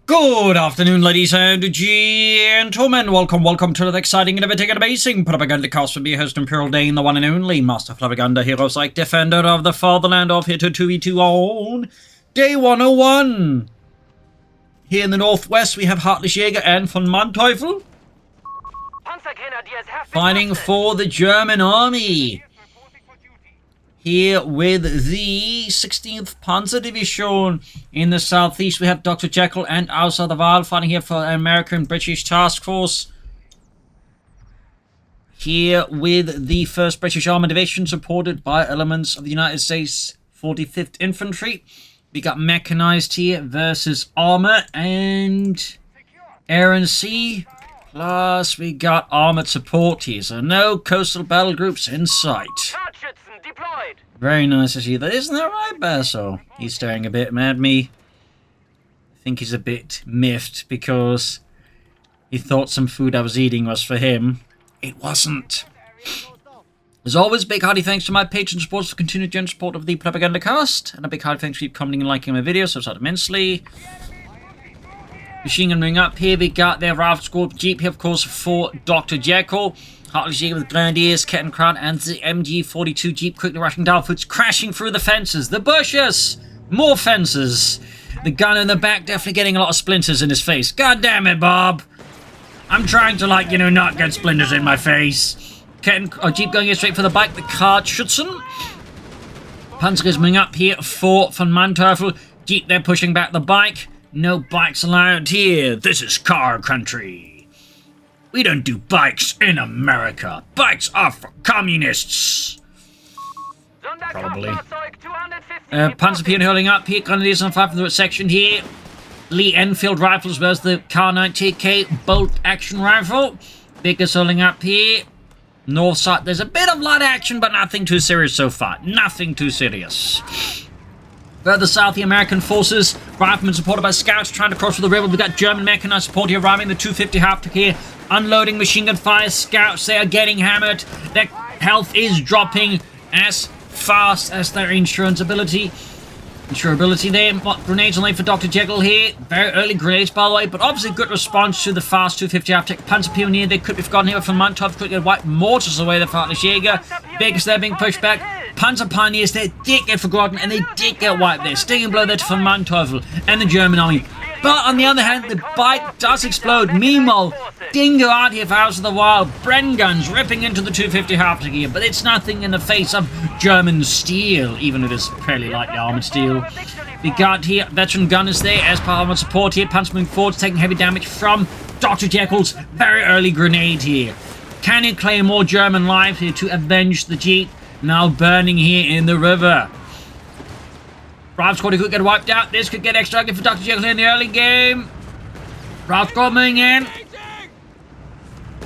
Good afternoon, ladies and gentlemen. Welcome to the exciting, innovative, and amazing Propagandacast with me, host Imperial Dane, the one and only Master of Propaganda, hero psych, defender of the fatherland of Hitler 2v2 on day 101. Here in the northwest, we have Heartlessjaeger and VonManteuffel fighting for the German army. Here with the 16th Panzer Division in the southeast, we have Dr.Jekyll and Ausar.T.V fighting here for American-British Task Force. Here with the 1st British Armoured Division, supported by elements of the United States 45th Infantry. We got Mechanized here versus Armour and Air&Sea. Plus, we got Armoured Support here, so no coastal battle groups in sight. Very nice to see that. Isn't that right, Basso? He's staring a bit mad at me. I think he's a bit miffed because he thought some food I was eating was for him. It wasn't. As always, big hearty thanks to my patron supporters for continued generous support of the Propagandacast. And a big hearty thanks for keep commenting and liking my videos, so it's out immensely. Machine gun ring up here. We got their rifle squad jeep here, of course, for Dr. Jekyll. Heartlessjaeger with Grenadiers, Kettenkrant, and the MG42 Jeep quickly rushing down foots, crashing through the fences, the bushes, more fences. The gun in the back definitely getting a lot of splinters in his face. God damn it, Bob. I'm trying to, not get splinters in my face. Jeep going here straight for the bike, the Schützen. Panzer is moving up here for VonManteuffel. Jeep, they're pushing back the bike. No bikes allowed here. This is car country. We don't do bikes in America. Bikes are for communists. Probably. Panzer Pion holding up here. Grenadiers on fire from the section here. Lee Enfield rifles versus the Kar-90K bolt action rifle. Biggest holding up here. North side. There's a bit of light action, but nothing too serious so far. Nothing too serious. Further south, the American forces, riflemen supported by scouts trying to cross the river. We've got German mechanized support here, arriving the 250 Halftrack here, unloading machine gun fire. Scouts, they are getting hammered. Their health is dropping as fast as their insurability there. Grenades on lane for Dr. Jekyll here. Very early grenades, by the way, but obviously good response to the fast 250 Halftrack. Panzer Pioneer, they could be forgotten here from VonManteuffel. Quickly wipe mortars away the Heartlessjaeger. Biggest they're being pushed back. Panzer Pioneers, they did get forgotten and they did get wiped there. Stinging blow there to VonManteuffel and the German army. But on the other hand, the bike does explode. Meanwhile, Dingo out here for House of the Wild. Bren guns ripping into the 250 Halftrack here, but it's nothing in the face of German steel, even if it is fairly lightly armored steel. We got here veteran gunners there as part of Armoured Support here. Panzer moving forward, taking heavy damage from Dr. Jekyll's very early grenade here. Can he claim more German lives here to avenge the Jeep? Now burning here in the river. Rifle squad could get wiped out. This could get extra ugly for Dr. Jekyll in the early game. Rifle squad moving in.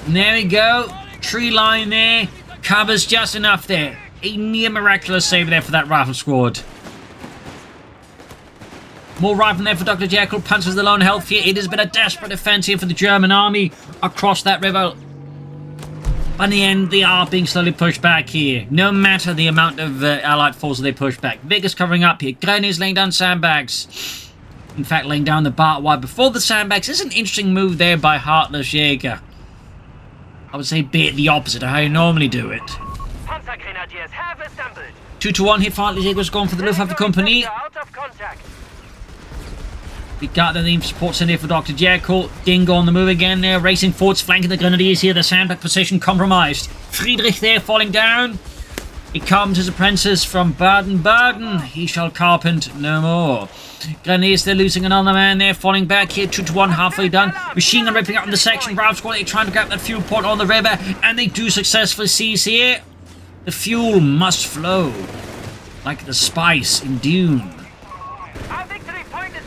And there we go. Tree line there. Covers just enough there. A near miraculous save there for that rifle squad. More rifle there for Dr. Jekyll. Punches the lone health here. It has been a desperate defense here for the German army across that river. In the end, they are being slowly pushed back here. No matter the amount of allied forces they push back. Biggest covering up here. Grenadiers laying down sandbags. In fact, laying down the barbed wire before the sandbags is an interesting move there by Heartlessjaeger. I would say a bit the opposite of how you normally do it. 2-1 here for Heartlessjaeger was gone for the Luftwaffe company. We got the name support center here for Dr. Jekyll. Dingo on the move again there, racing forwards, flanking the Grenadiers here. The sandbag position compromised. Friedrich there falling down. He comes his apprentice from Baden-Baden. He shall carpent no more. Grenadiers, they're losing another man there, falling back here. 2-1, halfway done. Machine gun ripping up in the section. Rifle squad, they're trying to grab that fuel port on the river, and they do successfully seize here. The fuel must flow like the spice in Dune.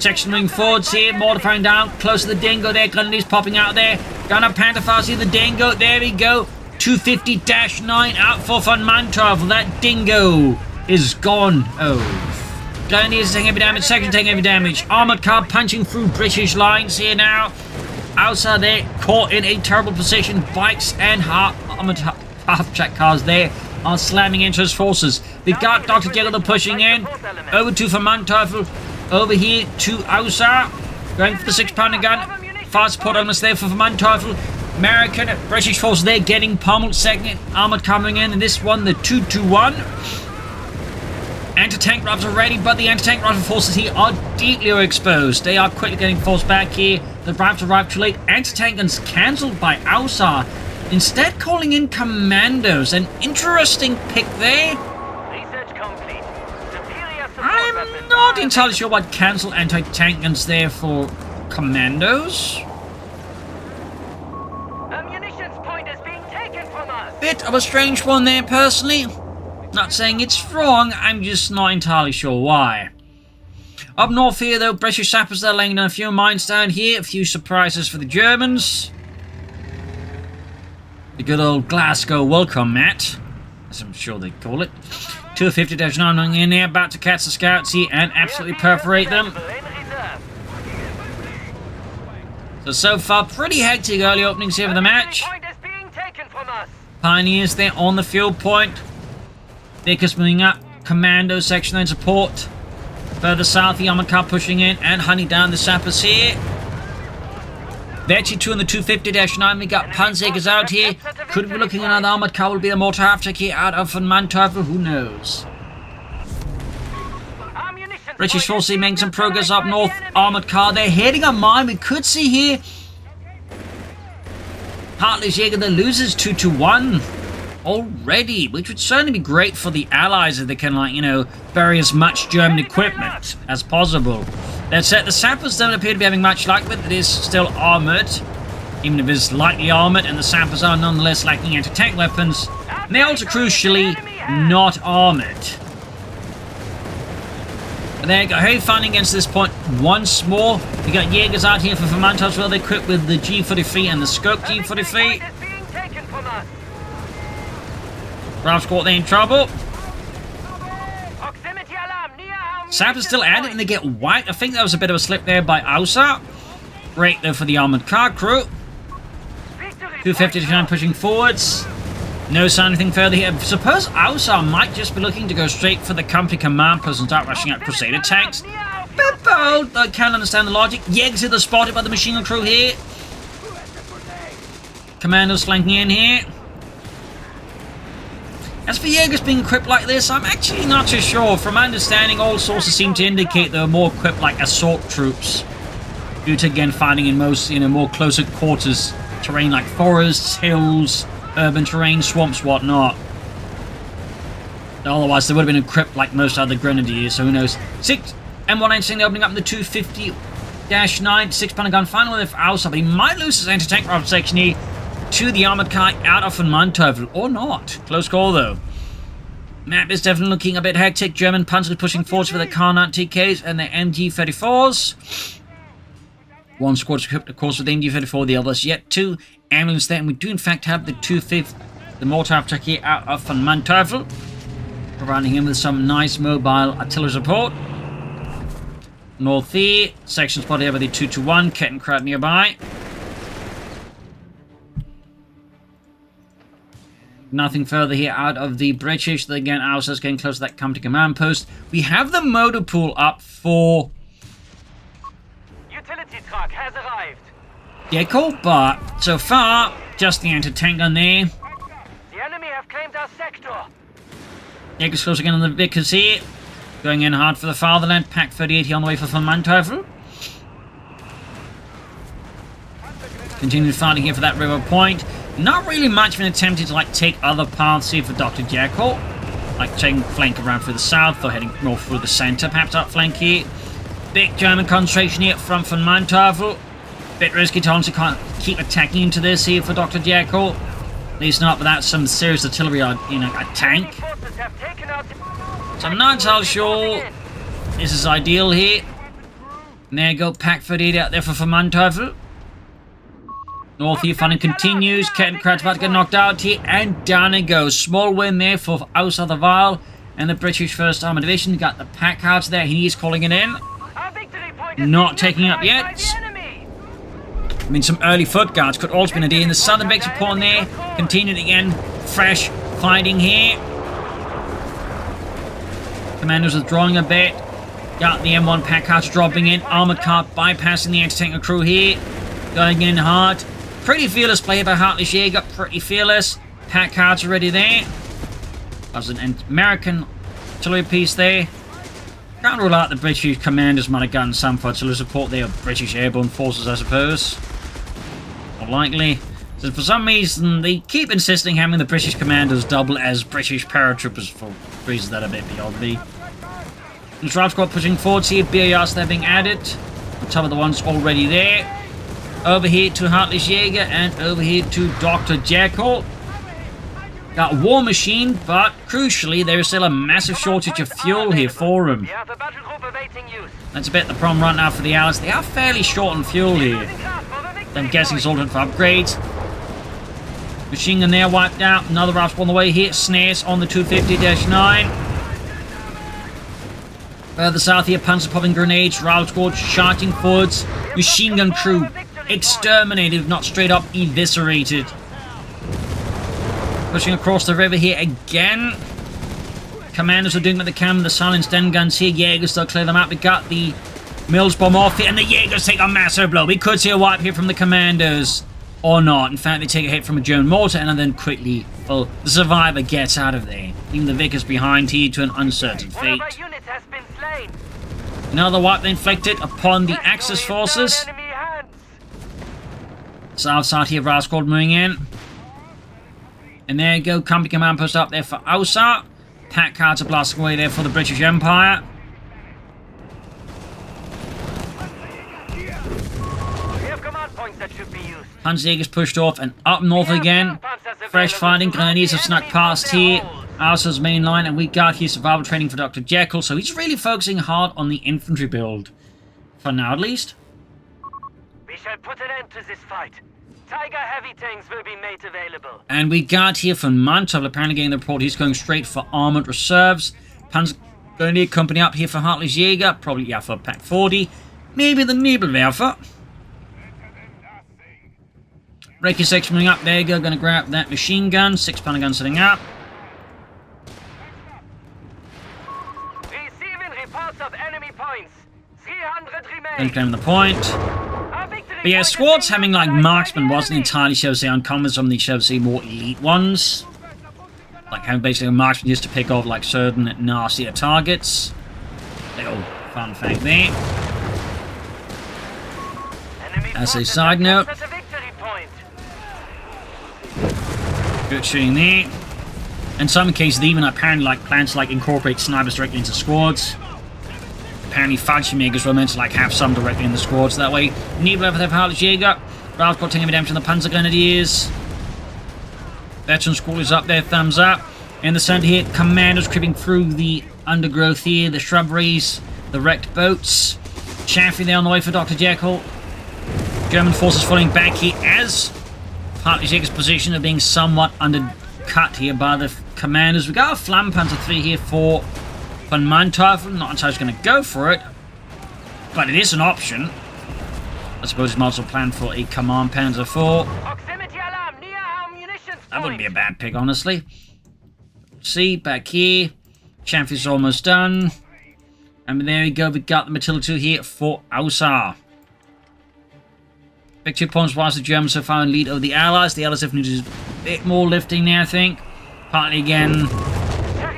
Section moving forwards here, mortar firing down, close to the Dingo there, Grenadiers popping out there. Gunner Pantherfast here, the Dingo, there we go. 250-9 out for VonManteuffel. That Dingo is gone. Oh. Grenadiers taking heavy damage, section taking heavy damage. Armoured car punching through British lines here now. Outside there, caught in a terrible position. Bikes and armoured half-track cars there are slamming into his forces. We've got Dr. Jekyll pushing in. Over to VonManteuffel. Over here to Ausar. Going for the 6-pounder gun. Fast support almost there for VonManteuffel. American, British force there getting pummeled. Second armoured coming in. And this one, the 221. Anti-tank rifles are ready, but the anti-tank rifle forces here are deeply exposed. They are quickly getting forced back here. The rifles arrived too late. Anti-tank guns cancelled by Ausar. Instead calling in commandos. An interesting pick there. I'm not entirely sure what cancel anti-tank guns there for commandos. Bit of a strange one there, personally. Not saying it's wrong, I'm just not entirely sure why. Up north here, though, British sappers are laying down a few mines down here. A few surprises for the Germans. The good old Glasgow welcome mat, as I'm sure they call it. 250-9 in there, about to catch the scouts here and absolutely perforate them. So far, pretty hectic early openings here for the match. Pioneers there on the field point. Vickers moving up. Commando section and support. Further south, the armoured car pushing in and hunting down the sappers here. Vecchi 2 and the 250-9. We got Panzerjägers out here. Could be looking at another armoured car. Will be the mortar half-track here out of VonManteuffel. Who knows? British forces making some progress up north. Armoured car. They're heading a mine. We could see here Heartlessjaeger that loses 2-1 already, which would certainly be great for the Allies if they can, like, you know, bury as much German equipment as possible. That said, the sappers don't appear to be having much luck with it. It is still armoured, even if it's lightly armoured, and the sappers are nonetheless lacking anti-tank weapons. And they're also crucially not armoured. But there you go, heavy fighting against this point once more. We got Jaegers out here for VonManteuffel as well. They're equipped with the G43 and the Scope G43. Ralph's caught there in trouble. Sappers still at it and they get wiped. I think that was a bit of a slip there by Ausar. Great though for the armoured car crew. 250-9 pushing forwards. No sign of anything further here. I suppose Ausar might just be looking to go straight for the company command post and start rushing out Crusader tanks. Bit bold, I can't understand the logic. Jaegers are spotted by the machine gun crew here. Commandos flanking in here. As for Jaegers being equipped like this, I'm actually not too sure. From my understanding, all sources seem to indicate they're more equipped like assault troops. Due to, again, fighting in most, you know, more closer quarters terrain like forests, hills, urban terrain, swamps, whatnot. Otherwise, they would have been equipped like most other grenadiers, so who knows. M119 opening up in the 250-9 6-pounder gun final with Ausar, but he might lose his anti-tank rifle section here to the armoured car out of VonManteuffel, or not. Close call though. Map is definitely looking a bit hectic. German panzers pushing forwards with the Kar-9 TKs and the MG34s. One squad's equipped, of course, with the MG34, the others yet. 2 ambulance there, and we do in fact have the 250, the mortar attack here out of VonManteuffel, providing him with some nice mobile artillery support. North here, section spotted here by the 221, Kettenkraut nearby. Nothing further here out of the British. Again, Ausar's getting close to that company command post. We have the motor pool up for utility truck has arrived. Jekyll, but so far, just the anti-tank gun there. The enemy have claimed our sector. Jekyl's close again on the Vickers here. Going in hard for the fatherland. Pack 38 here on the way for VonManteuffel. Continued fighting here for that river point. Not really much of an attempt to like take other paths here for Dr.Jekyll. Like taking flank around through the south or heading north through the center, perhaps outflank here. Big German concentration here from VonManteuffel. Bit risky to honestly can't keep attacking into this here for Dr.Jekyll. At least not without some serious artillery or, you know, a tank. So I'm not entirely sure this is ideal here. And there you go, Pack 38 out there for VonManteuffel. North here, fighting continues. Kettenkraut's about to get knocked out here, and down it goes. Small win there for Ausar.T.V and the British 1st Armoured Division. Got the pack house there. He is calling it in. Not taking up yet. I mean, some early foot guards could also be an idea. In the southern base upon there. Continued again. Fresh fighting here. Commanders withdrawing a bit. Got the M1 pack carts dropping in. Armored car bypassing the anti-tank crew here. Going in hard. Pretty fearless play by Heartlessjaeger. Pretty fearless. Pack carts already there. There's an American artillery piece there. Can't rule out the British commanders might have gotten some for artillery support there. British airborne forces, I suppose. More likely. So for some reason, they keep insisting having the British commanders double as British paratroopers for reasons that are a bit beyond me. The Drive Squad pushing forwards here. BARs they're being added. On top of the ones already there. Over here to Heartlessjaeger and over here to Dr. Jekyll. Got War Machine, but crucially, there is still a massive shortage of fuel here for them. That's a bit the problem right now for the Allies. They are fairly short on fuel here. I'm guessing it's all done for upgrades. Machine gun there wiped out. Another Rafts on the way here. Snares on the 250-9. Further south here, Panzer popping grenades. Route squad charging forwards. Machine gun crew exterminated, if not straight up eviscerated. Pushing across the river here again. Commanders are doing with the cam, the silenced den guns here. Jaegers still clear them out. We got the Mills bomb off here, and the Jaegers take a massive blow. We could see a wipe here from the commanders. Or not. In fact, they take a hit from a German mortar, and then quickly, well, the survivor gets out of there. Leaving the Vickers behind here to an uncertain fate. Another wipe inflicted upon the Axis forces. South side here, Rafts squad moving in. And there you go, company command post up there for Ausar. Pack cards are blasting away there for the British Empire. Panzerjäger's pushed off and up north again. Fresh fighting, Grenadiers have snuck past here. Ausar's main line, and we got here survival training for Dr. Jekyll, so he's really focusing hard on the infantry build. For now, at least. We shall put an end to this fight. Tiger heavy tanks will be made available. And we got here VonManteuffel apparently getting the report he's going straight for armored reserves. Panzer Grenadier company up here for Heartlessjaeger, probably yeah for Pack 40. Maybe the Nebelwerfer. Reiki section moving up. There you go. Going to grab that machine gun. 6-pounder gun sitting up. Receiving reports of enemy points. 300 remain. Going to claim the point. But yeah, squads having like marksmen wasn't entirely, shall we say, uncommon. Some of these, shall we say, more elite ones. Like having basically a marksman just to pick off like certain nastier targets. Little fun fact there. As a side note. Good shooting there. In some cases, they even apparently like plan to like incorporate snipers directly into squads. Apparently, Fallschirmjägers were meant to like have some directly in the squads. That way, Nebelwerfer have Heartlessjaeger. Ralph got taking redemption. The Panzer Grenadiers. Veteran Squad is up there. Thumbs up. In the center here, commanders creeping through the undergrowth here, the shrubberies, the wrecked boats. Chaffee there on the way for Dr. Jekyll. German forces falling back here as Heartlessjaeger's position of being somewhat undercut here by the commanders. We got a Flampanzer 3 here for VonManteuffel. Not entirely going to go for it, but it is an option. I suppose it's also planned for a Command Panzer 4. That wouldn't be a bad pick, honestly. See, back here. Chaffee's almost done. And there we go, we got the Matilda 2 here for Ausar. Victory points wise, the Germans so far in lead over the Allies. The Allies have needed a bit more lifting there, I think. Partly again,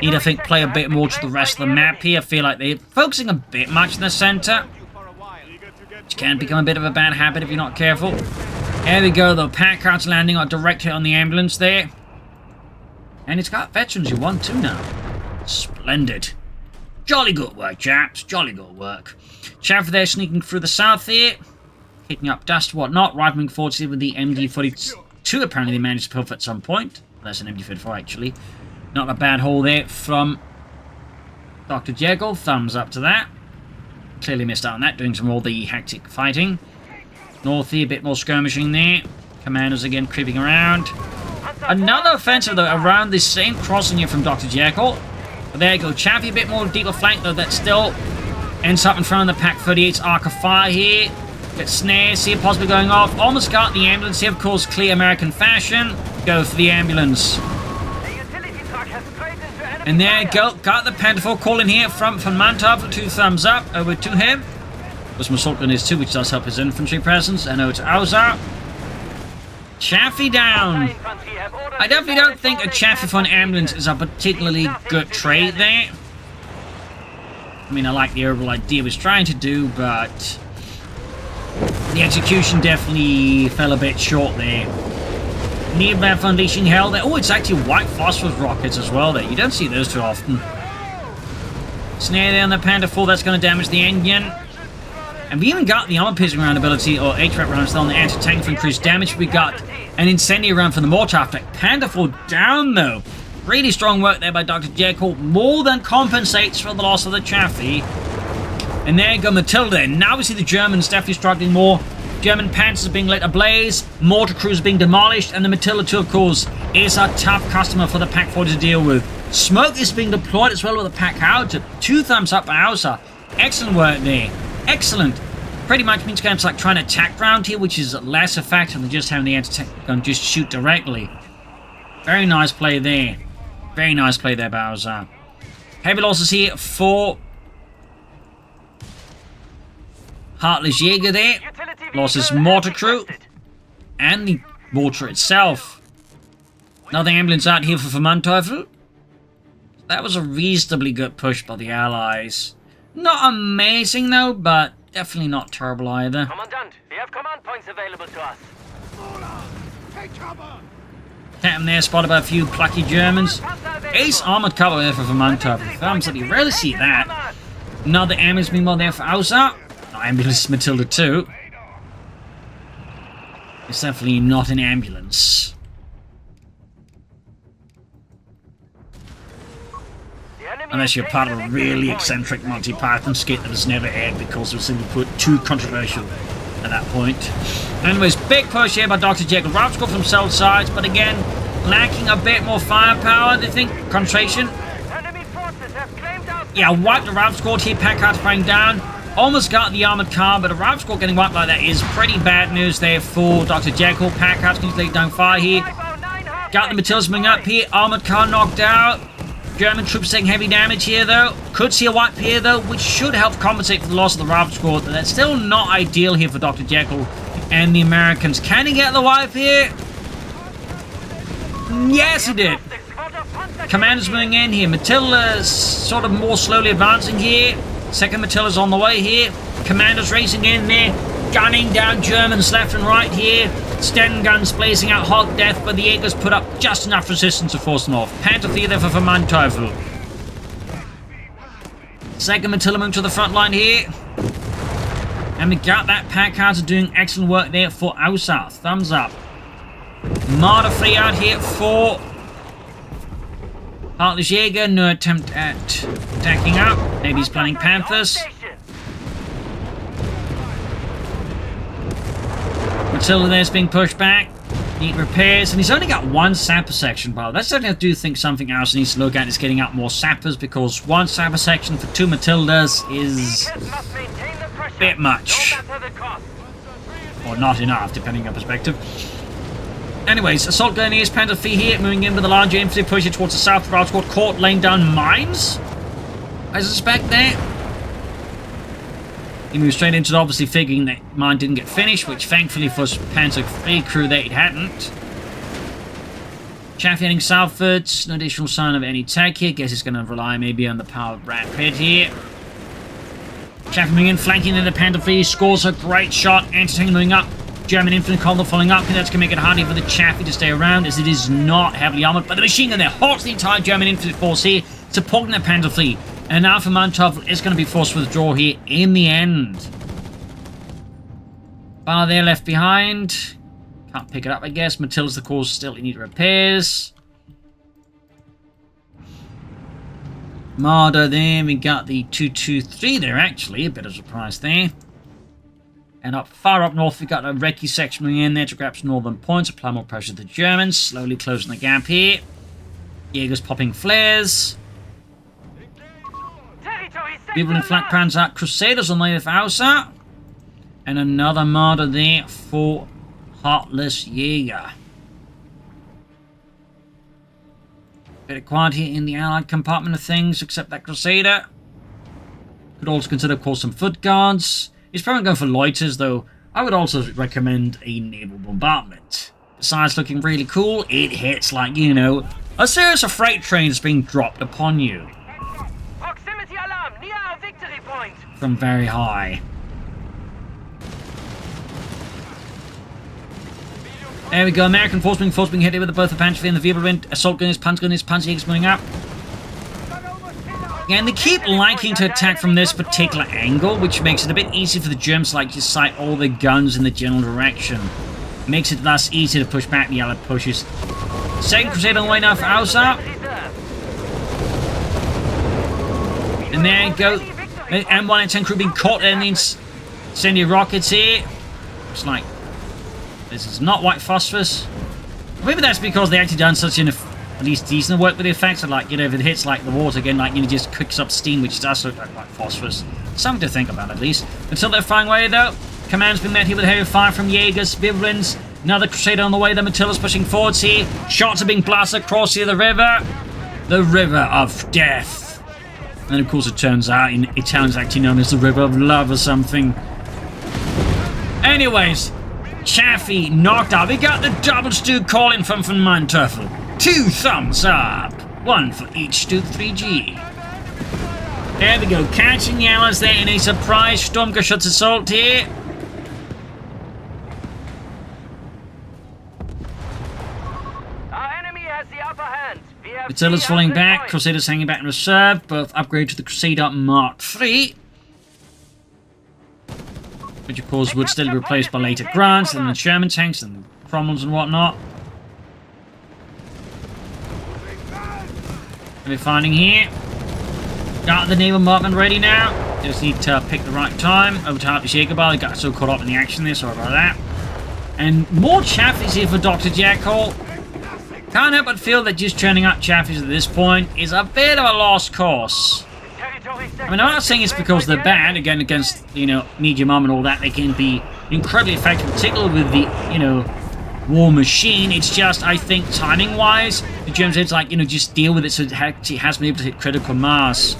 need I think play a bit more to the rest of the map here. I feel like they're focusing a bit much in the center, which can become a bit of a bad habit if you're not careful. There we go though, pack carts landing on direct hit on the ambulance there. And it's got veterans you want too now. Splendid. Jolly good work, chaps. Jolly good work. Chaff there sneaking through the south here. Kicking up dust, whatnot. Rifling forwards here with the MG42. Apparently they managed to pull at some point. That's an MG44 actually. Not a bad haul there from Dr. Jekyll. Thumbs up to that. Clearly missed out on that, doing some more of the hectic fighting. North here, a bit more skirmishing there. Commanders again creeping around. Another offensive though around this same crossing here from Dr. Jekyll. But there you go. Chaffee a bit more deeper flank though. That still ends up in front of the Pack 38's arc of fire here. Get snares here possibly going off. Almost got the ambulance here, of course, clear American fashion. Go for the ambulance. And there you go. Got the Panther call in here from VonManteuffel. 2 thumbs up over to him. There's some assault grenades too, which does help his infantry presence. And over to Ausar. Chaffee down. I definitely don't think a Chaffee for an ambulance is a particularly good trade there. I mean, I like the overall idea he was trying to do, but the execution definitely fell a bit short there. Nearby for unleashing hell there. Oh, it's actually white phosphorus rockets as well there. You don't see those too often. Snare there on the Panther 4. That's going to damage the engine. And we even got the armor-piercing round ability, or HVAC rounds on the anti-tank for increased damage. We got an incendiary round from the mortar after. Panther 4 down, though. Really strong work there by Dr. Jekyll. More than compensates for the loss of the Chaffee. And there you go, Matilda. Now we see the Germans definitely struggling more. German Panzers being lit ablaze. Mortar crews being demolished. And the Matilda 2, of course, is a tough customer for the Pack 40 to deal with. Smoke is being deployed as well with the Pack Howitzer. 2 thumbs up by Ausar. Excellent work there. Excellent. Pretty much means kind of like trying to attack ground here, which is less effective than just having the anti-tank gun just shoot directly. Very nice play there. Very nice play there by Ausar. Heavy losses here for Heartlessjaeger there. Losses mortar crew and the mortar itself. Another ambulance out here for VonManteuffel. That was a reasonably good push by the Allies. Not amazing though, but definitely not terrible either. Commandant, we have command points available to us. Take cover! Captain there, spotted by a few plucky Germans. Ace armored cover there for VonManteuffel. Thumbs up, you rarely see that. Another ambulance meanwhile there for Ausar. No, ambulance Matilda 2. It's definitely not an ambulance. Unless you're part of a really eccentric Monty Python skit that was never aired because it was simply put too controversial at that point. Anyways, big push here by Dr. Jekyll. Routes go from cell sides, but again, lacking a bit more firepower, they think. Concentration. Yeah, wiped the route squad here. Packard firing down. Almost got the armored car, but a route squad getting wiped like that is pretty bad news there for Dr. Jekyll. Packard can lay down fire here. Got the Matildas moving up here. Armored car knocked out. German troops taking heavy damage here, though. Could see a wipe here, though, which should help compensate for the loss of the Rav squad. But that's still not ideal here for Dr. Jekyll and the Americans. Can he get the wipe here? Yes, he did. Commanders moving in here. Matilda's sort of more slowly advancing here. Second Matilda's on the way here. Commanders racing in there. Gunning down Germans left and right here. Sten guns blazing out hot death, but the Jaegers put up just enough resistance to force them off. Panther there for VonManteuffel. Second Matilda moving to the front line here. And we got that Packard doing excellent work there for Ausar. Thumbs up. Martyr free out here for Heartlessjaeger. No attempt at attacking up. Maybe he's planning Panthers. Matilda there's being pushed back. Need repairs, and he's only got 1 sapper section, but that's something I do think something else needs to look at is getting out more sappers, because 1 sapper section for 2 Matildas is a bit much. Or not enough, depending on your perspective. Anyways, assault grenadiers, Panther Fee here, moving in with a large infantry pushing towards the south. Route squad caught laying down mines, I suspect there. He moved straight into it, obviously figuring that mine didn't get finished, which thankfully for Panther 3 crew that it hadn't. Chaff heading southwards, no additional sign of any tech here. Guess it's going to rely maybe on the powered rapid here. Chaff moving in, flanking in the Panther 3, scores a great shot. Anti-tank moving up. German infantry column following up, and that's going to make it harder for the Chaffee to stay around, as it is not heavily armored. But the machine gun there halts the entire German infantry force here, supporting the Panther 3. And now VonManteuffel is going to be forced to withdraw here in the end. Bar there left behind. Can't pick it up, I guess. Matilda's the cause still in need of repairs. Marder there. We got the 223 there, actually. A bit of a surprise there. And far up north, we got a recce section moving in there to grab some northern points. Apply more pressure to the Germans. Slowly closing the gap here. Jaegers popping flares. People in flank pans out. Crusaders on the way with Ausar. And another martyr there for Heartlessjaeger. Bit of quiet here in the Allied compartment of things, except that Crusader. Could also consider, of course, some foot guards. He's probably going for loiters, though. I would also recommend a naval bombardment. Besides looking really cool, it hits like, you know, a series of freight trains being dropped upon you. Proximity alarm near our victory point. From very high. There we go, American force being hit with both the Panzer and the Wirbelwind. Assault gunners, Panzerjägers moving up. Yeah, and they keep liking to attack from this particular angle, which makes it a bit easier for the Germans to like just sight all their guns in the general direction. Makes it thus easier to push back the Allied pushes. Second Crusade on the way now for Ausar. And there you go. M1 and 10 crew being caught in the incendiary rockets here. It's like, this is not white phosphorus. Maybe that's because they actually done such an at least decent work with the effects of, like, you know, if it hits like the water again, like, you know, just cooks up steam, which does look like white phosphorus. Something to think about at least. Until they're flying away though, command's been met here with heavy fire from Jaegers, Wirbelwinds. Another Crusader on the way, the Mantellas pushing forwards here. Shots are being blasted across here, the river. The River of Death. And of course it turns out in Italian actually known as the River of Love or something. Anyways, Chaffee knocked out. We got the double Stuke calling from VonManteuffel. 2 thumbs up. 1 for each Stuke 3G. There we go, catching the Allies there in a surprise Sturmgeschütz assault here. Attila's falling back, Crusaders hanging back in reserve, both upgrade to the Crusader Mark III. Which of course would still be replaced by later grants and the Sherman tanks and Cromwells and whatnot. What are we finding here? Got the naval bombardment ready now. Just need to pick the right time. Over to Heartlessjaeger, I got so caught up in the action there, sorry about that. And more Chaffies here for Dr.Jekyll. Can't help but feel that just churning up Chaffies at this point is a bit of a lost cause. I mean, I'm not saying it's because they're bad, again, against, you know, medium arm and all that. They can be incredibly effective, particularly with the, you know, war machine. It's just, I think, timing-wise, the Germans had to, like, you know, just deal with it so it actually has been able to hit critical mass.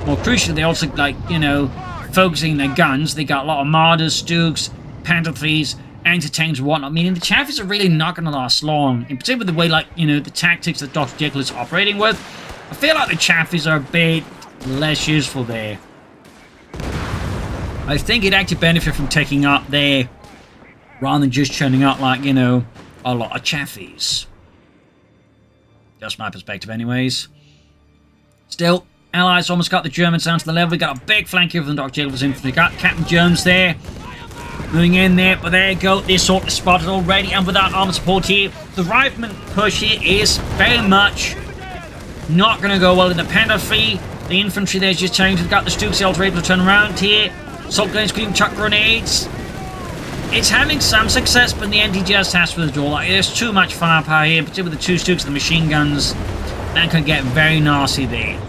More crucially, they also, like, you know, focusing their guns. They got a lot of Marders, Stukes, Panther IIIs, anti-tanks and whatnot. Meaning the Chaffies are really not going to last long. In particular, the way, like, you know, the tactics that Dr. Jekyll is operating with. I feel like the Chaffies are a bit less useful there. I think it'd actually benefit from taking up there rather than just churning up, like, you know, a lot of Chaffies. That's my perspective anyways. Still, Allies almost got the Germans down to the level. We got a big flank here from Dr. Jacob's infantry. Got Captain Jones there. Moving in there, but there you go. The assault is spotted already, and without armor support here, the rifleman push here is very much not going to go well in the Panther III. The infantry there's just changed. We've got the Stukes able to turn around here. Assault guns can chuck grenades. It's having some success, but in the end he just has to withdraw. Like, there's too much firepower here, particularly with the 2 Stukes and the machine guns. That can get very nasty there.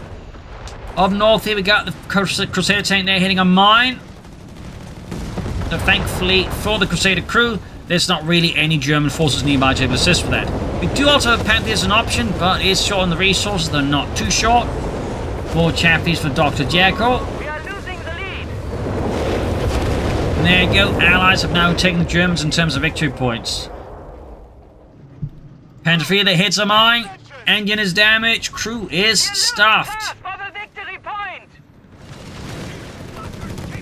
Up north here we got the Crusader tank there hitting a mine. So thankfully for the Crusader crew, there's not really any German forces nearby to assist with that. We do also have Panthers as an option, but it's short on the resources. They're not too short. 4 Chaffies for Dr. Jekyll. We are losing the lead. And there you go. Allies have now taken the Germans in terms of victory points. Panther III that hits a mine. Engine is damaged. Crew is stuffed.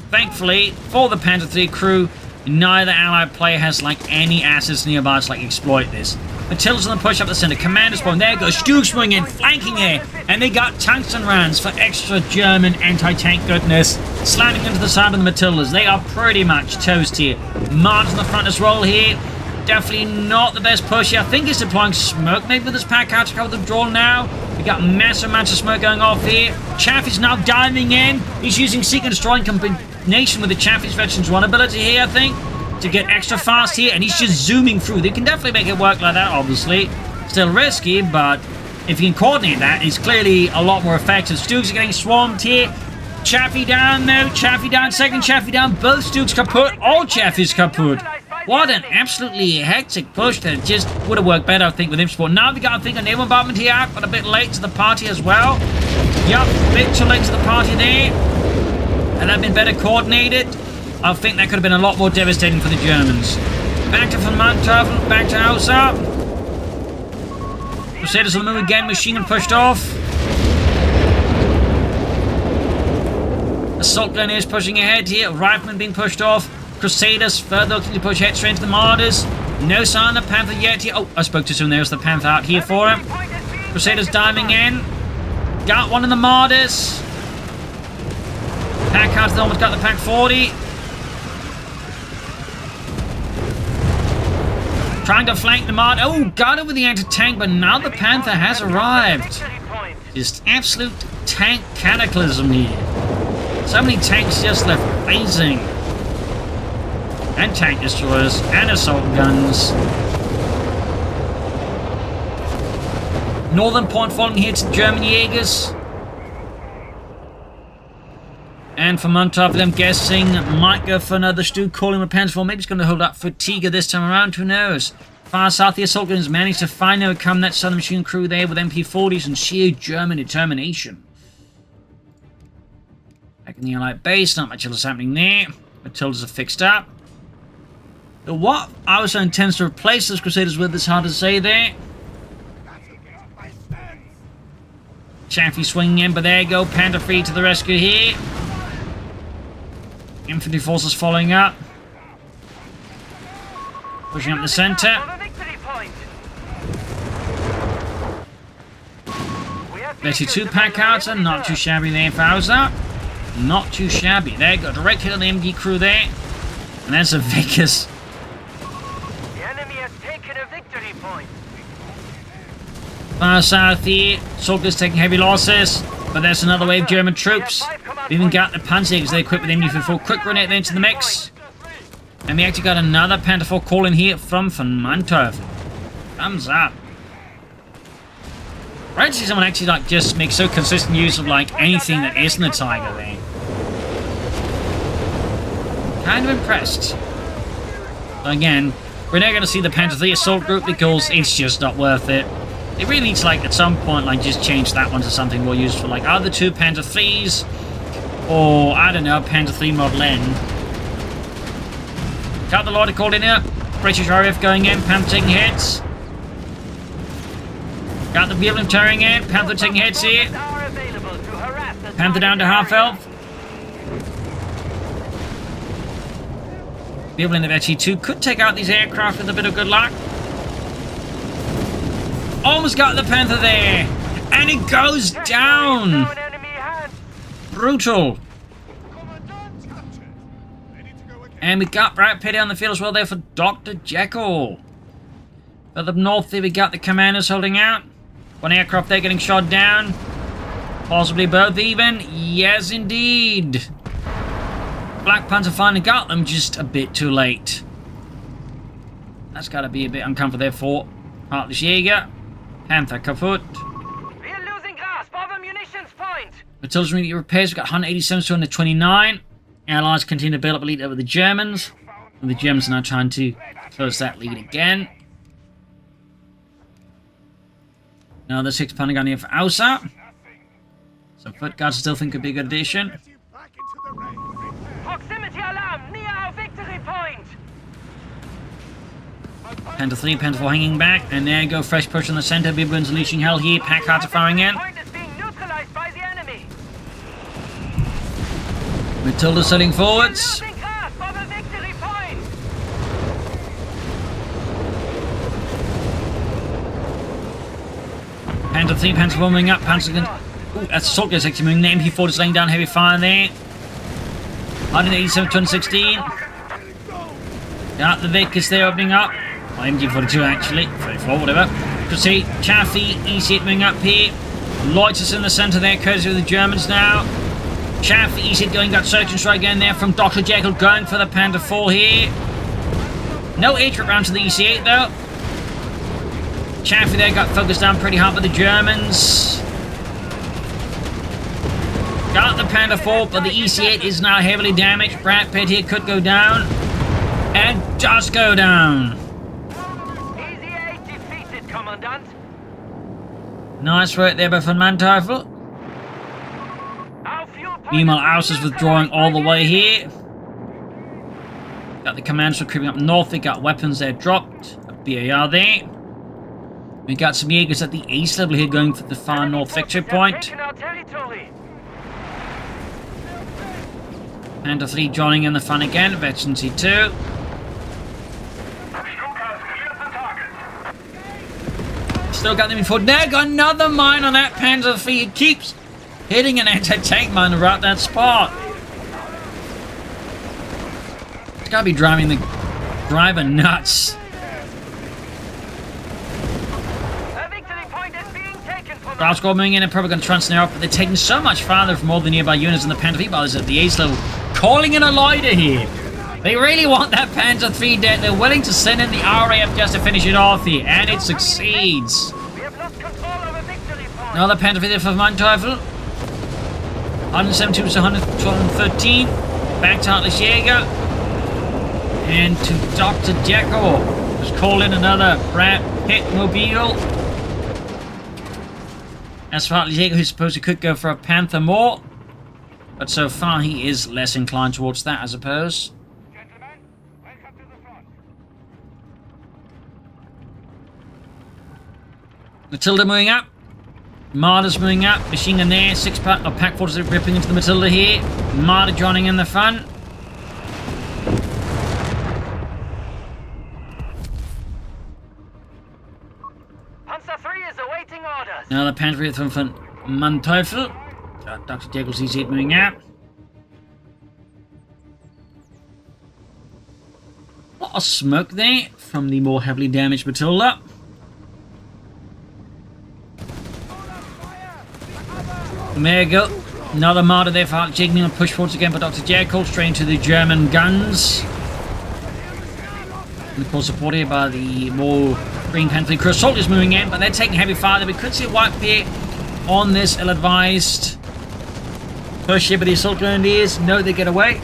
Thankfully, for the Panther III crew, neither Allied player has, like, any assets nearby to, like, exploit this. Matilda's on the push up the center. Commander's spawn. There goes Stukes swinging in, flanking here. And they got tungsten rounds for extra German anti-tank goodness. Slamming into the side of the Matildas. They are pretty much toast here. Mars on the front as well here. Definitely not the best push here. I think he's deploying smoke maybe with his pack out to cover the withdrawal now. We got massive amounts of smoke going off here. Chaffee's now diving in. He's using Seek and Destroy in combination with the Chaffee's Veterans 1 ability here, I think, to get extra fast here, and he's just zooming through. They can definitely make it work like that, obviously. Still risky, but if you can coordinate that, it's clearly a lot more effective. Stukes are getting swarmed here. Chaffee down now. Chaffee down. Second Chaffee down. Both Stukes kaput. All Chaffees kaput. What an absolutely hectic push that just would have worked better, I think, with Support. Now we got, I think, a naval bombardment here, but a bit late to the party as well. Yup, a bit too late to the party there. And that been better coordinated, I think that could have been a lot more devastating for the Germans. Back to VonManteuffel, back to Ausar. Crusaders on the move again, machine gun pushed off. Assault gun is pushing ahead here, rifleman being pushed off. Crusaders further looking to push ahead straight into the Martyrs. No sign of Panther yet here. Oh, I spoke too soon. There's the Panther out here for him. Crusaders diving in. Got one in the Martyrs. Pack out, almost got the Pack 40. Trying to flank the Martyr. Oh, got it with the anti-tank, but now the Panther has arrived. Just absolute tank cataclysm here. So many tanks just left blazing. And tank destroyers, and assault guns. Northern point falling here to German Jaegers. And VonManteuffel, I'm guessing, might go for another Stu, calling with Panzer IV. Maybe he's going to hold up for Tiger this time around, who knows. Far south, the assault guns managed to finally overcome that southern machine crew there with MP40s and sheer German determination. Back in the Allied base, not much else happening there. Matildas are fixed up. What Ausar intends to replace those Crusaders with is hard to say there. Chaffee swinging in, but there you go. Panther free to the rescue here. Infantry forces following up. Pushing up the center. 32 pack outs and not too shabby there for Ausar. Not too shabby. There you go. Direct hit on the MG crew there. And there's a Vickers. Far south here, soldiers taking heavy losses, but there's another wave of German troops. We even got the Panzerjägers they equipped with MG44 quick grenade into the mix. And we actually got another Panther IV call in here from VonManteuffel. Thumbs up. Right to see someone actually like just make so consistent use of like anything that isn't a Tiger there. Kind of impressed. But again, we're never going to see the Panther III assault group because it's just not worth it. They really need to, like, at some point, like, just change that one to something more useful. Like, either 2 Panther IIIs, or, I don't know, Panther III Model N. Got the Lord called in here. British RAF going in, Panther taking hits. Got the Bjorn tearing in, Panther taking hits here. Panther down to half health. Bjorn of HE2 could take out these aircraft with a bit of good luck. Almost got the Panther there. And it goes down. Brutal. And we got Brad Petty on the field as well there for Dr.Jekyll. Further north there we got the commanders holding out. One aircraft there getting shot down. Possibly both even. Yes, indeed. Black Panther finally got them just a bit too late. That's got to be a bit uncomfortable there for Heartlessjaeger. Panther kaput. We're losing grasp of a munitions point. Artillery repairs. We've got 187 to 229. Allies continue to build up a lead over the Germans. And the Germans are now trying to close that lead again. Another 6 pounder gun here for Ausar. Some foot guards I still think could be a good addition. Proximity alarm near our victory point. Panther 3, Panther 4 hanging back, and there you go, fresh push in the center. Biblin's unleashing hell here. Pack cards are firing in. Point is being neutralized by the enemy. Matilda setting forwards. Losing grasp of a victory point. Panther 3, Panther 4 moving up. Panther gun. Ooh, that's assault gun actually moving. The MP4 just laying down heavy fire there. 187 216. Got the Vickers there opening up. Well, MG42 actually. 34, whatever. Proceed. Chaffee, E8 moving up here. Loiters in the center there, courtesy of the Germans now. Chaffee, E8 going, got search and strike again there from Dr. Jekyll going for the Panther 4 here. No air round to the EC8 though. Chaffee there got focused down pretty hard by the Germans. Got the Panther 4, but the EC8 is now heavily damaged. Brad Pitt here could go down. and just go down. Easy 8 defeated, Commandant. Nice work there by VonManteuffel. Our fuel point Meanwhile, is Ausar's withdrawing all the way here. Got the commands for creeping up north. They got weapons there dropped. A BAR there. We got some Jaegers at the east level here going for the far enemy north victory forces have point. taken our territory. Panther 3 joining in the fun again. Veterancy 2. Still got them in forward. There, got another mine on that Panther 3. It keeps hitting an anti-tank mine around that spot. It's gotta be driving the driver nuts. A victory point is being taken from Draft us. squad moving in and probably going to try and snare up, but they're taking so much farther from all the nearby units in the Panther 3 battles at the ace level. Calling in a loiter here. They really want that Panther 3 dead. They're willing to send in the RAF just to finish it off here, and it succeeds. We have lost control of a victory point. Another Panther 3 there for VonManteuffel. 172 to 213. Back to Heartlessjaeger. And to Dr.Jekyll. Just call in another Rat Pit Mobile. As for Heartlessjaeger, who supposedly could go for a Panther more. But so far he is less inclined towards that, I suppose. Gentlemen, welcome to the front. Matilda moving up. Marder's moving up. Machine gun there. Pack forces are ripping into the Matilda here. Marder joining in the fun. Panzer 3 is awaiting orders. Another Panther from VonManteuffel. Dr. Jekyll sees it moving out. A lot of smoke there from the more heavily damaged Matilda. And there you go. Another martyr there for Heartlessjaeger and push forwards again by Dr. Jekyll, straight into the German guns. And of course supported here by the more Green Panther crew soldiers moving in, but they're taking heavy fire. We could see a wipe here on this ill-advised push here by the assault grenadiers. No, they get away.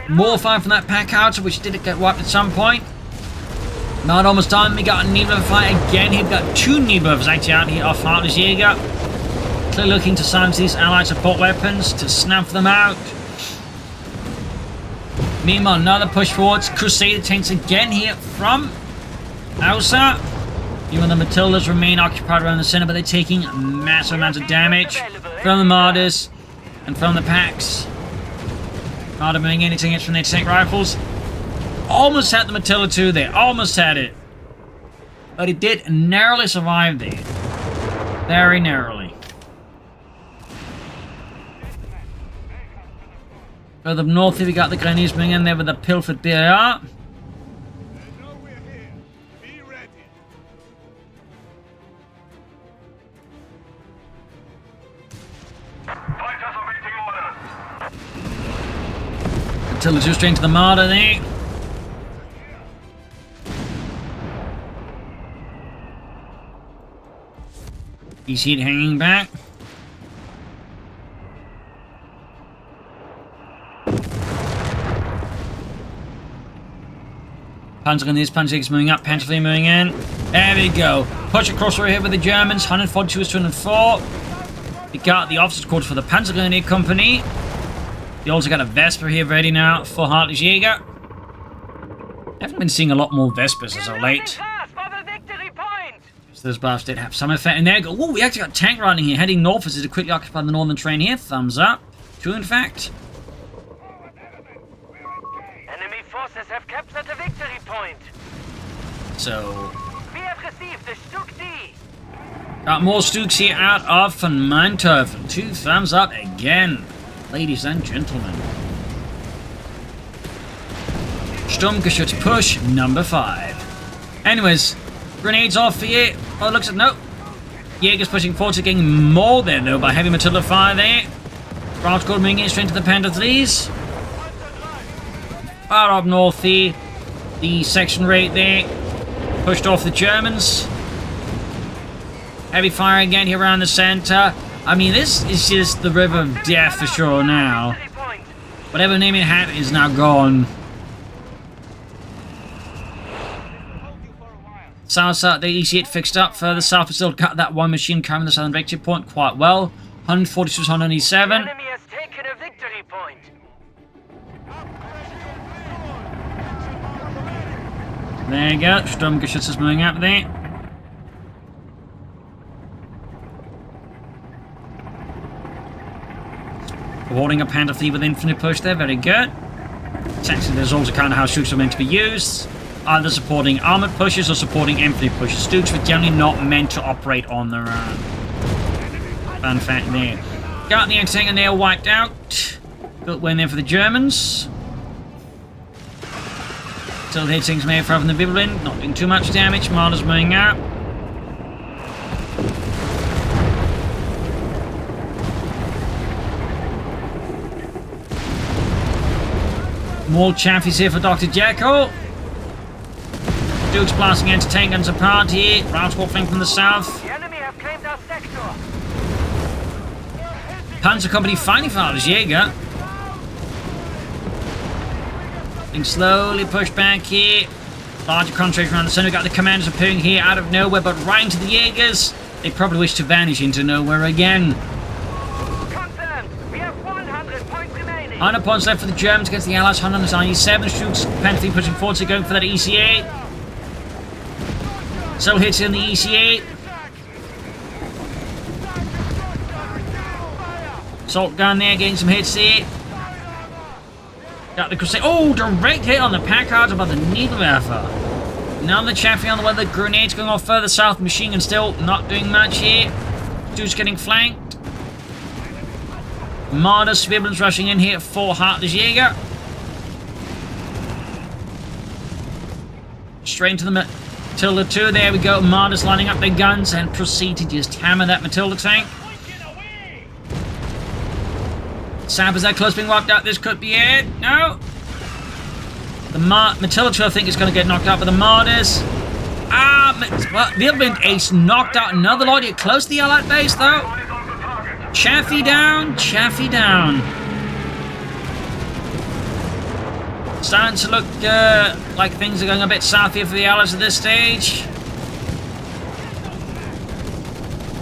More fire from that pack out, which did get wiped at some point. Not almost done. We got a Nebula fight again. He's got 2 Nebulas actually out here off Heartlessjaeger. Clearly looking to silence these allied support weapons to snuff them out. Meanwhile, another push forwards. Crusader tanks again here from Ausar. Even the Matildas remain occupied around the center, but they're taking massive amounts of damage from the Martyrs and from the packs. Martyr moving in, hitting it from their tank rifles. Almost had the Matilda 2 there. Almost had it. But it did narrowly survive there. Very narrowly. Further north here we got the Grenadiers moving in there with the Pilfered BAR. They know we're here. Be ready. Fighters awaiting orders. Matilda 2 straight into the Martyr there. He's hit hanging back. Panzer Grenadiers, Panzer moving up, Panther 3 moving in. There we go. Push across right here with the Germans. 142 is 204. We got the officers' quarters for the Panzer Grenadier Company. We also got a Vesper here ready now for Heartlessjaeger. Haven't been seeing a lot more Vespers as of late. So those buffs did have some effect. And there we go. Ooh, we actually got tank riding here, heading north as it quickly occupied the northern terrain here. Thumbs up. True, in fact. Enemy forces have captured a victory point. So, We have received the Stug D. got more Stooks here out of VonManteuffel. 2 thumbs up again, ladies and gentlemen. Sturmgeschütz push number 5. Anyways, grenades off here. Oh, it looks like no. Jaeger's pushing forward, so getting more there though by heavy Matilda fire there. Ground squad moving in straight to the Panther 3s. Far up north here. The section right there. Pushed off the Germans. Heavy fire again here around the center. I mean, this is just the river of death for sure now. Victory point. Whatever name it had is now gone. South, the EC8 fixed up. Further south, we still got that one machine carrying the southern victory point quite well. 146, 197. Enemy has taken a victory point. There you go. Sturmgeschütz is moving up there. Holding a Panther with infinite push there. Very good. Technically, there's also kind of how Stooks are meant to be used. Either supporting armored pushes or supporting infinite pushes. Stooks were generally not meant to operate on their own. Fun fact there. Got the anti-tank there wiped out. Good win there for the Germans. Still hitting some aircraft from the Biblin. Not doing too much damage. Marder's moving up. More chaffies here for Dr. Jekyll. Duke's blasting anti-tank guns apart here. Round squad flank from the south. The enemy have claimed our sector. Panzer Company finally for Heartlessjaeger. Being slowly pushed back here. Larger concentration around the center. We've got the commanders appearing here out of nowhere, but right into the Jaegers. They probably wish to vanish into nowhere again. Confirmed. We have 100 points remaining. 100 points left for the Germans against the Allies. 197. Stooks Panther pushing forward, so going for that EC8. Still hits in the EC8. Assault gun there, getting some hits here. Got the Crusade. Oh, direct hit on the Packards above the Niederwerfer. Now the Chaffee on the way. The grenades going off further south. Machine gun still not doing much here. Dude's getting flanked. Marder Swiblins rushing in here for Heartlessjaeger. Straight into the Matilda 2. There we go. Marder's lining up their guns and proceed to just hammer that Matilda tank. Sam, is that close being wiped out? This could be it. No. The Matilda 2, I think, is going to get knocked out by the Marders. Well, the other ace knocked out another lot. You're close to the Allied base, though. Chaffee down. Chaffee down. Starting to look like things are going a bit south here for the Allies at this stage.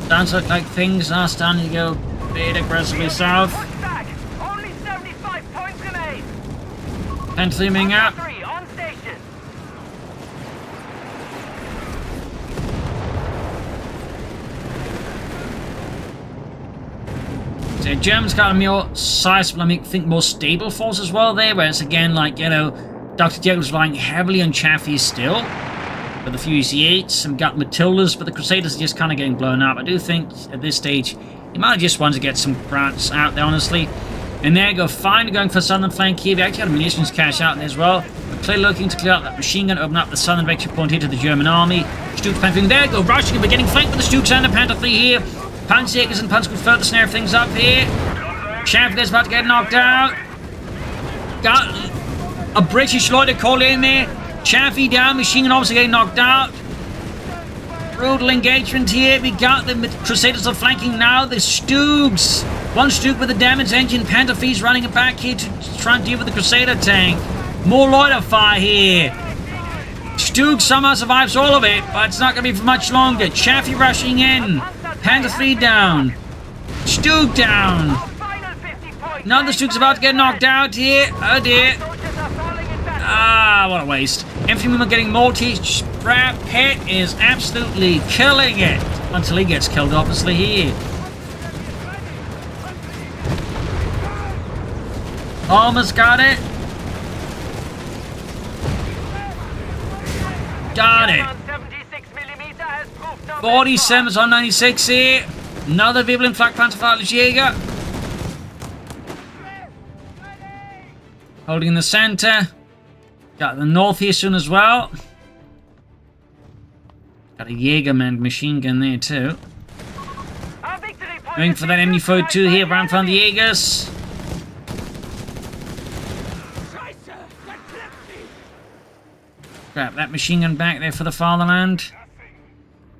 Starting to look like things are starting to go a bit aggressively south. Only 75 points remain. And theming up. 3 on station. So Germans got a more sizable, I think more stable force as well there, whereas again, like, you know, Dr. Jekyll's relying heavily on Chaffee still. With a few EC8s, and got Matildas, but the Crusaders are just kind of getting blown up. I do think at this stage, he might have just wanted to get some grants out there, honestly. And there you go, finally going for southern flank here. We actually had a munitions cache out there as well. We're clearly looking to clear out that machine gun, open up the southern victory point here to the German army. Stooks Panther, there you go, rushing, and we're getting flanked with the Stooks and the Panther 3 here. Panzerjägers and Panzer will further snare things up here. Chaffee is about to get knocked out. Got a British Lloyd call in there. Chaffee down, machine gun obviously getting knocked out. Brutal engagement here. We got the Crusaders are flanking now. The Stoogs. One Stoog with a damaged engine. Panther Fee's running it back here to try and deal with the Crusader tank. More Lloyd fire here. Stoog somehow survives all of it, but it's not going to be for much longer. Chaffee rushing in. Panther Fee down. Stoog down. Another Stoog's about to get knocked out here. Oh dear. Ah, what a waste. Infantrymen are getting multi. Brad Pitt is absolutely killing it. Until he gets killed, obviously, here. Almost got it. Got it. 47s on 96 here. Another Vibelin Flak Panther for Heartlessjaeger. Holding in the center. Got the north here soon as well. Got a Jaegerman machine gun there too. Going for that MU-42 here, around front of the Jaegers. Grab that machine gun back there for the fatherland.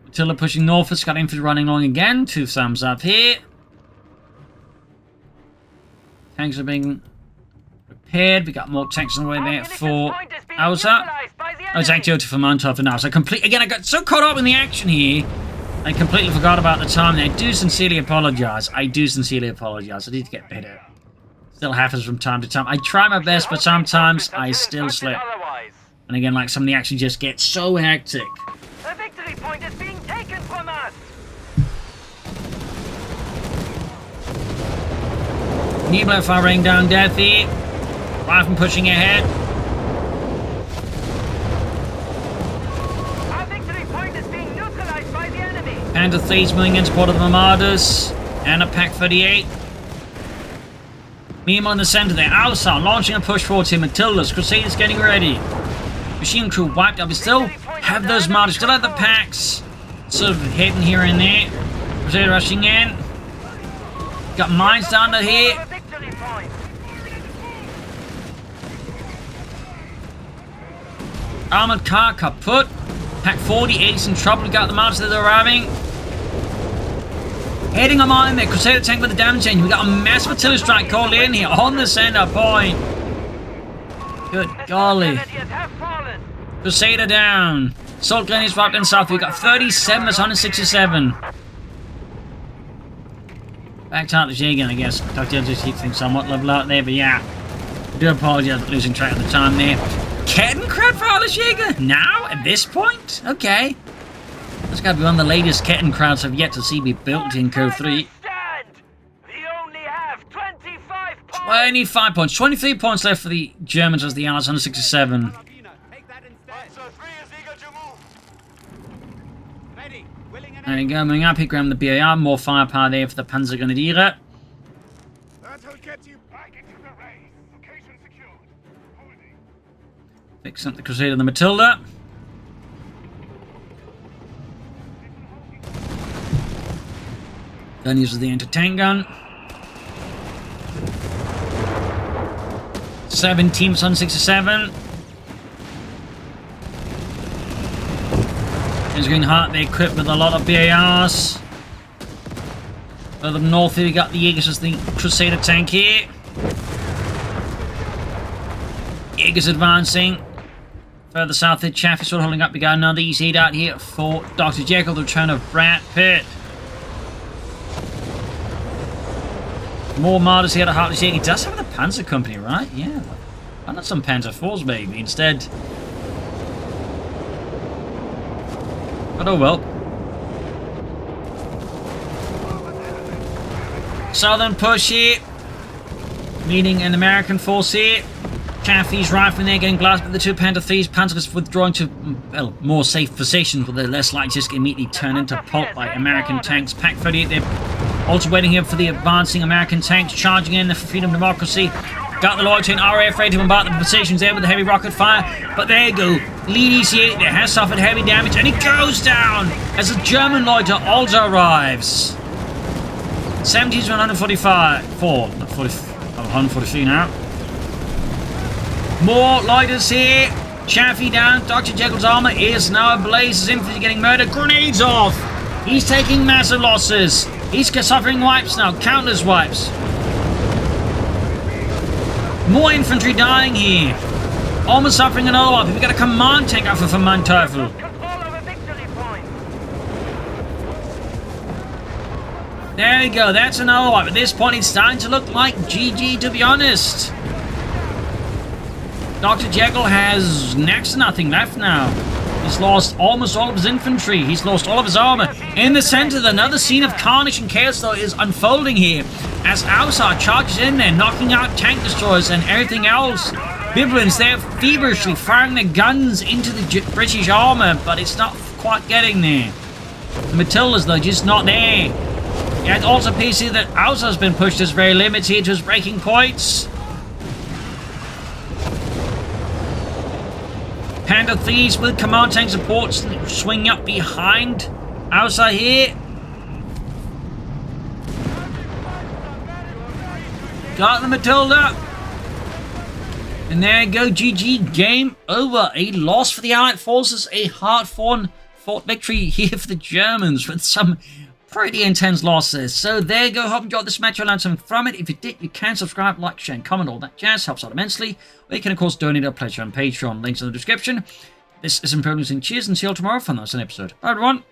Attila pushing northwards, got infantry running along again. 2 thumbs up here. Tanks are being repaired. We got more tanks on the way there for Ausar. Oh, it's actually for VonManteuffel now. So again, I got so caught up in the action here, I completely forgot about the time. I do sincerely apologize. I do sincerely apologize. I need to get better. Still happens from time to time. I try my best, but sometimes I still slip. And again, like, some of the action just gets so hectic. The victory point is being taken from us. Niebler firing down Deathy. Rifle pushing ahead. Our victory point is being neutralized by the enemy. Panther 3's moving in support of the Armadas. And a Pack 38. Meanwhile in the center there, Ausar launching a push forward to Matilda's. Crusaders getting ready. Machine crew wiped up. We still have those Armadas. Still have the packs. Sort of hitting here and there. Crusader rushing in. Got mines down to here. Armored car kaput. Pack 48's in trouble. We got the Armadas that are arriving. Heading a mine there. Crusader tank with the damage engine. We got a massive artillery strike called in here on the center point. Good golly. Crusader down. Assault grenades right in south. We got 37 that's 167. Back to Heartlessjaeger, I guess. Dr.Jekyll just keeps things somewhat level out there, but yeah. I do apologize for losing track of the time there. Kettenkrad for Heartlessjaeger? Now? At this point? Okay. That's gotta be one of the latest Kettenkrads I've yet to see be built in CoH3. 25 points. 23 points left for the Germans as the Allies 167. There you go, moving up here, grabbing the BAR, more firepower there for the Panzergrenadiere. That'll get you back into the race. Location secured. Holding. Fix up the Crusader and the Matilda. Gun uses the anti-tank gun. 17 167. There's Green Heart, they're equipped with a lot of BARs. Further north here, we got the Jaegers as the Crusader tank here. Jaegers advancing. Further south here, Chaffee sort of holding up. We got another easy out here for Dr. Jekyll, the return of Brad Pitt. More Martyrs here to Heartlessjaeger. He does have the Panzer Company, right? Yeah. Why not some Panzer IVs, maybe, instead? But oh well. Southern push here. Meeting an American force here. Chaffee's rifling there, getting blasted by the two Panther 3s. Panzers withdrawing to, well, more safe positions where they're less likely to just immediately turn into pulp by American tanks. Pack 38, they're also waiting here for the advancing American tanks, charging in for freedom and democracy. Got the Loyalty and RAF ready to bombard the positions there with the heavy rocket fire. But there you go. Lead EC8 there has suffered heavy damage and it goes down as the German Loyalty also arrives. 70 to 145. 143 now. More Loiters here. Chaffee down. Dr. Jekyll's armor is now ablaze. His infantry getting murdered. Grenades off. He's taking massive losses. He's suffering wipes now. Countless wipes. More infantry dying here. Almost suffering another wipe. We've got a command tank out for VonManteuffel. There we go. That's another wipe. At this point, it's starting to look like GG, to be honest. Dr. Jekyll has next to nothing left now. He's lost almost all of his infantry. He's lost all of his armor. In the center, another scene of carnage and chaos, though, is unfolding here. As Ausar charges in there, knocking out tank destroyers and everything else. Biblins, they're feverishly firing their guns into the British armor, but it's not quite getting there. The Matildas, though, just not there. Yet also PC that Ausar's been pushed as very limited to his breaking points. Panther 3s with command tank support swinging up behind Ausar here. Got the Matilda. And there you go, GG, game over. A loss for the Allied forces, a hard-fought victory here for the Germans with some pretty intense losses. So there you go. Hope you enjoyed this match. You learned something from it. If you did, you can subscribe, like, share, and comment. All that jazz helps out immensely. Or you can, of course, donate a pleasure on Patreon. Links in the description. This is Imperialism. Cheers, and see you all tomorrow for another episode. Bye, everyone.